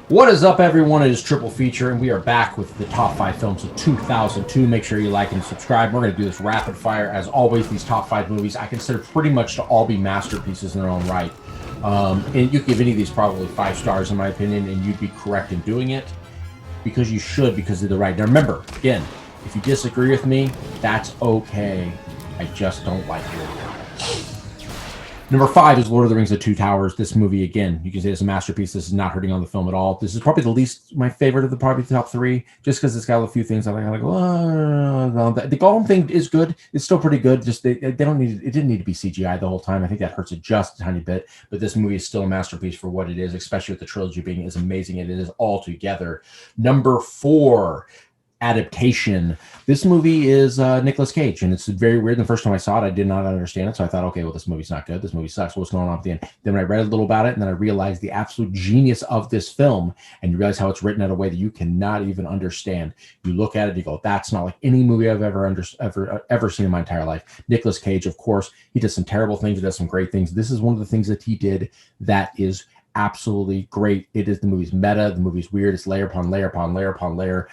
What is up, everyone? It is Triple Feature, and we are back with the top 5 films of 2002. Make sure you like and subscribe. We're going to do this rapid fire. As always, these top 5 movies I consider pretty much to all be masterpieces in their own right. And you can give any of these probably 5 stars, in my opinion, and you'd be correct in doing it because you should, because they're the right. Now, remember, again, if you disagree with me, that's okay. I just don't like it. Number 5 is Lord of the Rings: The Two Towers. This movie, again, you can say it's a masterpiece. This is not hurting on the film at all. This is probably the least my favorite of the probably the top 3, just because it's got a few things I like. The Gollum thing is good. It's still pretty good. Just they don't need it didn't need to be CGI the whole time. I think that hurts it just a tiny bit. But this movie is still a masterpiece for what it is, especially with the trilogy being as amazing as it is all together. Number 4. Adaptation. This movie is Nicolas Cage, and it's very weird. The first time I saw it, I did not understand it, so I thought, okay, well, this movie's not good. This movie sucks. What's going on at the end? Then when I read a little about it, and then I realized the absolute genius of this film, and you realize how it's written in a way that you cannot even understand. You look at it, you go, that's not like any movie I've ever seen in my entire life. Nicolas Cage, of course, he does some terrible things, he does some great things. This is one of the things that he did that is absolutely great. It is the movie's meta, the movie's weird, it's layer upon layer upon layer upon layer.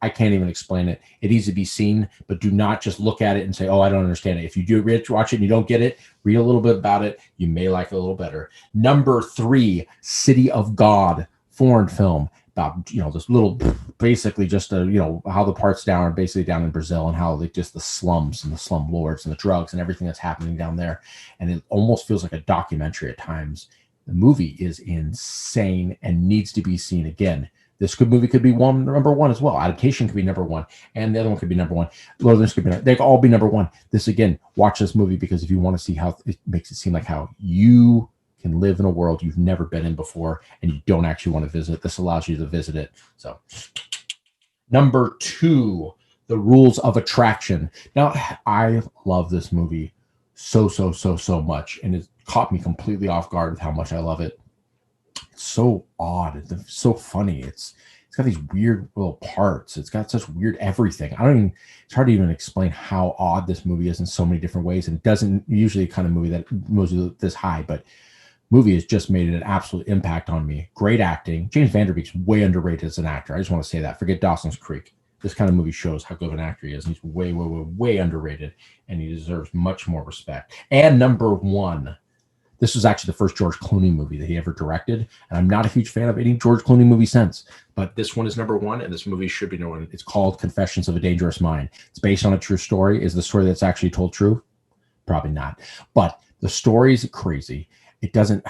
I can't even explain it. It needs to be seen, but do not just look at it and say, oh, I don't understand it. If you do watch it and you don't get it, read a little bit about it. You may like it a little better. Number 3, City of God, foreign film about, this little, basically just, how the parts down are basically down in Brazil and how just the slums and the slum lords and the drugs and everything that's happening down there. And it almost feels like a documentary at times. The movie is insane and needs to be seen again. This movie could be number 1 as well. Adaptation could be number 1, and the other one could be number 1. Lord of the Rings could be. They could all be number 1. This again, watch this movie because if you want to see how it makes it seem like how you can live in a world you've never been in before, and you don't actually want to visit, this allows you to visit it. So, number 2, The Rules of Attraction. Now, I love this movie so much, and it caught me completely off guard with how much I love it. It's so odd. It's so funny. It's got these weird little parts. It's got such weird everything. It's hard to even explain how odd this movie is in so many different ways. And it doesn't usually kind of movie that moves this high, but movie has just made an absolute impact on me. Great acting. James Van Der Beek's way underrated as an actor. I just want to say that. Forget Dawson's Creek. This kind of movie shows how good of an actor he is. And he's way underrated, and he deserves much more respect. And number 1. This was actually the first George Clooney movie that he ever directed, and I'm not a huge fan of any George Clooney movie since, but this one is number 1, and this movie should be number 1. It's called Confessions of a Dangerous Mind. It's based on a true story. Is the story that's actually told true? Probably not, but the story is crazy. It doesn't,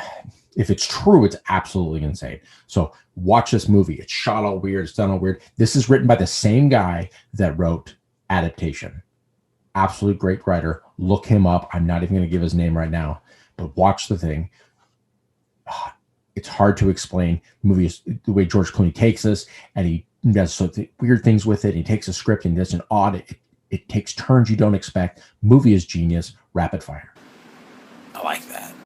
if it's true, it's absolutely insane. So watch this movie. It's shot all weird. It's done all weird. This is written by the same guy that wrote Adaptation. Absolute great writer. Look him up. I'm not even going to give his name right now. But watch the thing. It's hard to explain. The movie is the way George Clooney takes this, and he does weird things with it. He takes a script and does an odd. It takes turns you don't expect. Movie is genius. Rapid fire.